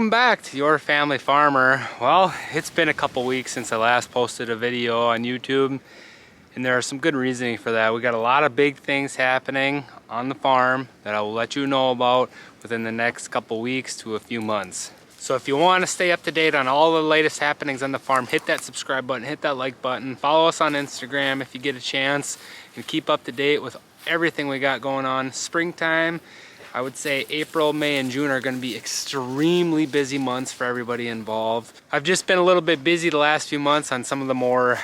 Welcome back to Your Family Farmer. Well, it's been a couple weeks since I last posted a video on YouTube, and there are some good reasoning for that. We got a lot of big things happening on the farm that I will let you know about within the next couple weeks to a few months. So if you want to stay up to date on all the latest happenings on the farm, hit that subscribe button, hit that like button, follow us on Instagram if you get a chance, and keep up to date with everything we got going on. Springtime, I would say April, May, and June are going to be extremely busy months for everybody involved. I've just been a little bit busy the last few months on some of the more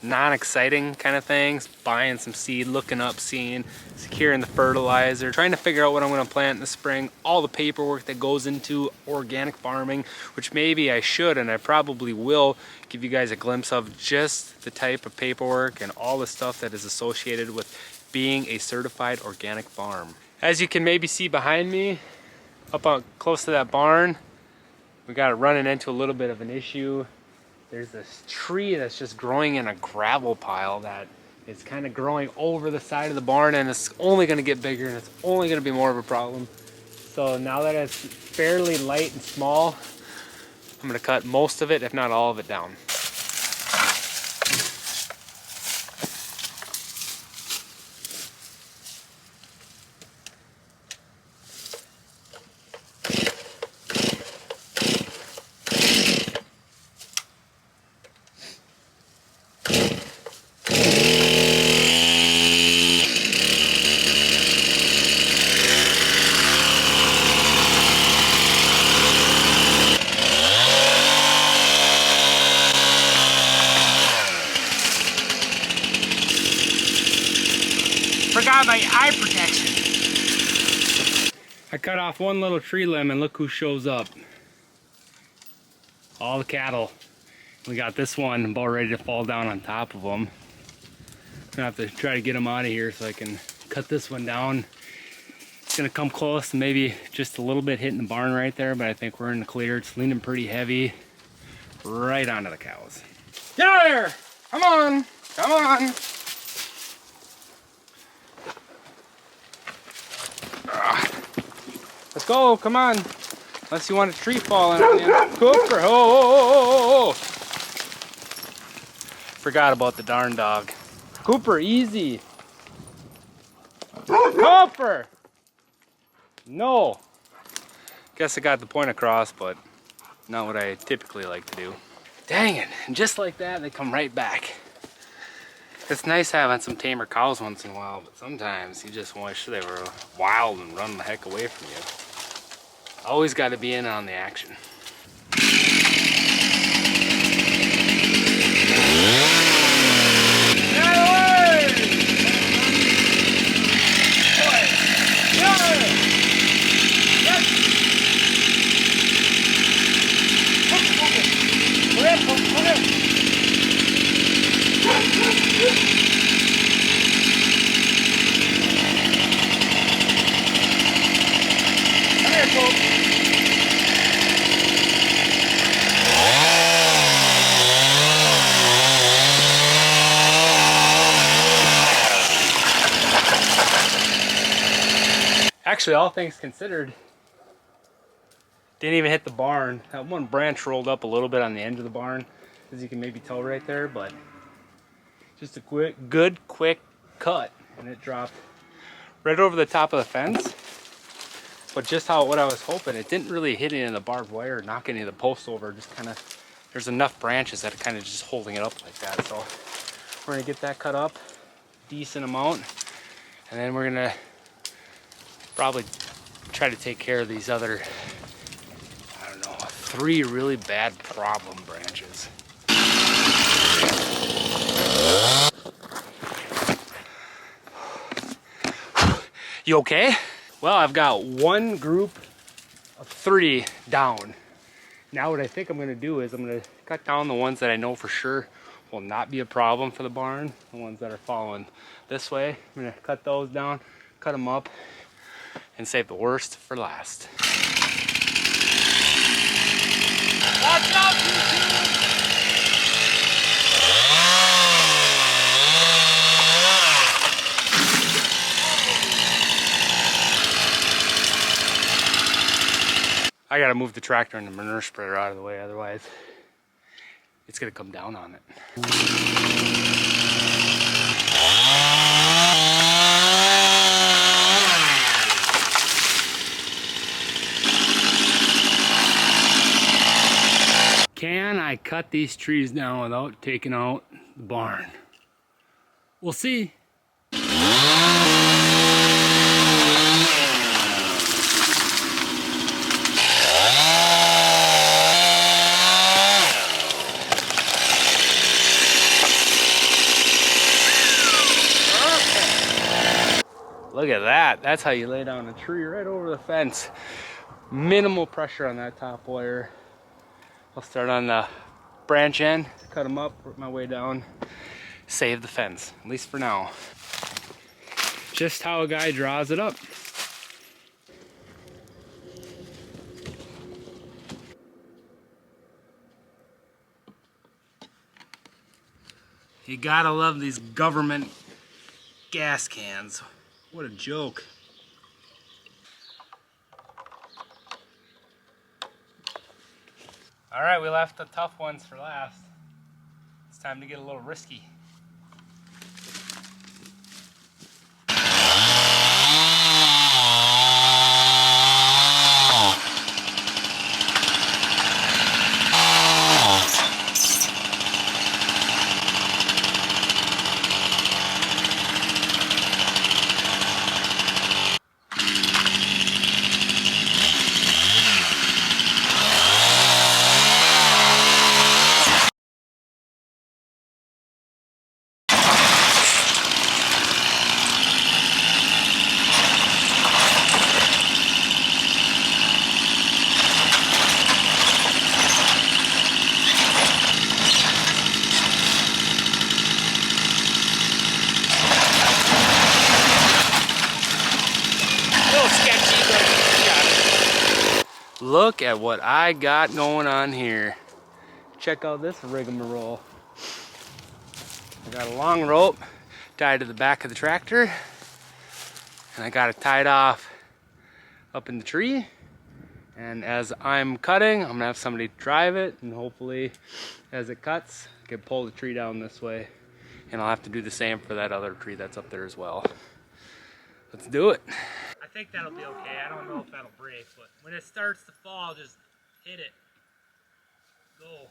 non-exciting kind of things, buying some seed, looking up, seeing, securing the fertilizer, trying to figure out what I'm going to plant in the spring, all the paperwork that goes into organic farming, which maybe I should and I probably will give you guys a glimpse of just the type of paperwork and all the stuff that is associated with being a certified organic farm. As you can maybe see behind me, up close to that barn, we got it running into a little bit of an issue. There's this tree that's just growing in a gravel pile that is kind of growing over the side of the barn, and it's only going to get bigger and it's only going to be more of a problem. So now that it's fairly light and small, I'm going to cut most of it, if not all of it, down. Forgot my eye protection. I cut off one little tree limb and look who shows up. All the cattle. We got this one about ready to fall down on top of them. I'm gonna have to try to get them out of here so I can cut this one down. It's gonna come close, maybe just a little bit hitting the barn right there, but I think we're in the clear. It's leaning pretty heavy right onto the cows. Get out of here! Come on! Come on! Let's go, come on. Unless you want a tree falling on you. Cooper, oh. Forgot about the darn dog. Cooper, easy. Cooper! No. Guess I got the point across, but not what I typically like to do. Dang it, and just like that, they come right back. It's nice having some tamer cows once in a while, but sometimes you just wish they were wild and run the heck away from you. Always got to be in on the action. Actually, all things considered, didn't even hit the barn. That one branch rolled up a little bit on the end of the barn, as you can maybe tell right there, but just a good quick cut, and it dropped right over the top of the fence. But just what I was hoping, it didn't really hit any of the barbed wire, knock any of the posts over, just kind of, there's enough branches that are kind of just holding it up like that. So we're gonna get that cut up, decent amount, and then we're gonna probably try to take care of these other, I don't know, 3 really bad problem branches. You okay? Well, I've got one group of 3 down. Now what I think I'm gonna do is I'm gonna cut down the ones that I know for sure will not be a problem for the barn, the ones that are falling this way. I'm gonna cut those down, cut them up, and save the worst for last. Watch out, YouTube! I I gotta move the tractor and the manure spreader out of the way, otherwise it's gonna come down on it. Can I cut these trees down without taking out the barn? We'll see. Look at that. That's how you lay down a tree right over the fence. Minimal pressure on that top wire. I'll start on the branch end, cut them up, work my way down, save the fence, at least for now. Just how a guy draws it up. You gotta love these government gas cans. What a joke. All right, we left the tough ones for last. It's time to get a little risky. Look at what I got going on here. Check out this rigmarole. I got a long rope tied to the back of the tractor, and I got it tied off up in the tree. And as I'm cutting, I'm gonna have somebody drive it, and hopefully as it cuts, I can pull the tree down this way. And I'll have to do the same for that other tree that's up there as well. Let's do it. I think that'll be okay. I don't know if that'll break, but when it starts to fall, just hit it. Go.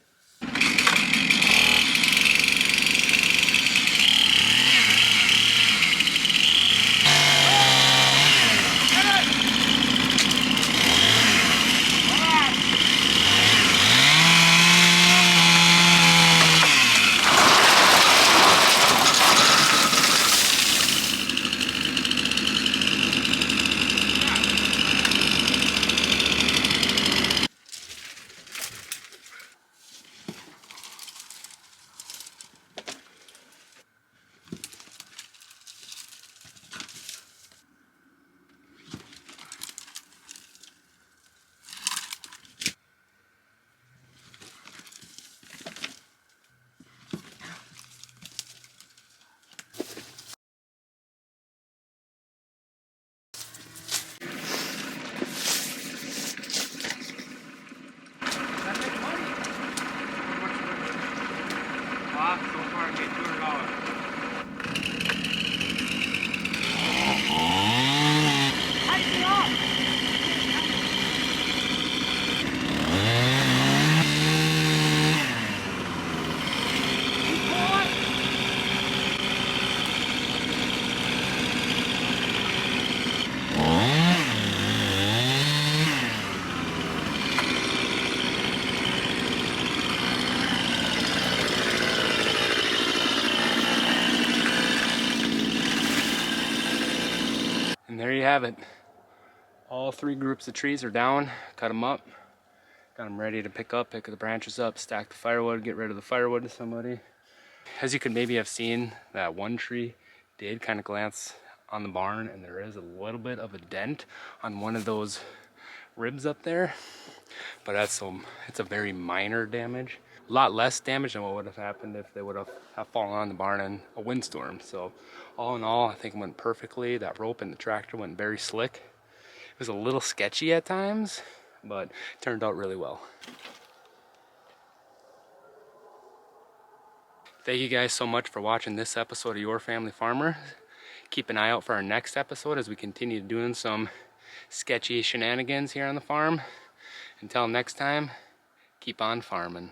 And there you have it. All three groups of trees are down, cut them up, got them ready to pick the branches up, stack the firewood, get rid of the firewood to somebody. As you could maybe have seen, that one tree did kind of glance on the barn, and there is a little bit of a dent on one of those ribs up there, but it's a very minor damage. A lot less damage than what would have happened if they would have fallen on the barn in a windstorm. So all in all, I think it went perfectly. That rope in the tractor went very slick. It was a little sketchy at times. but it turned out really well. Thank you guys so much for watching this episode of Your Family Farmer. Keep an eye out for our next episode as we continue doing some sketchy shenanigans here on the farm. Until next time, keep on farming.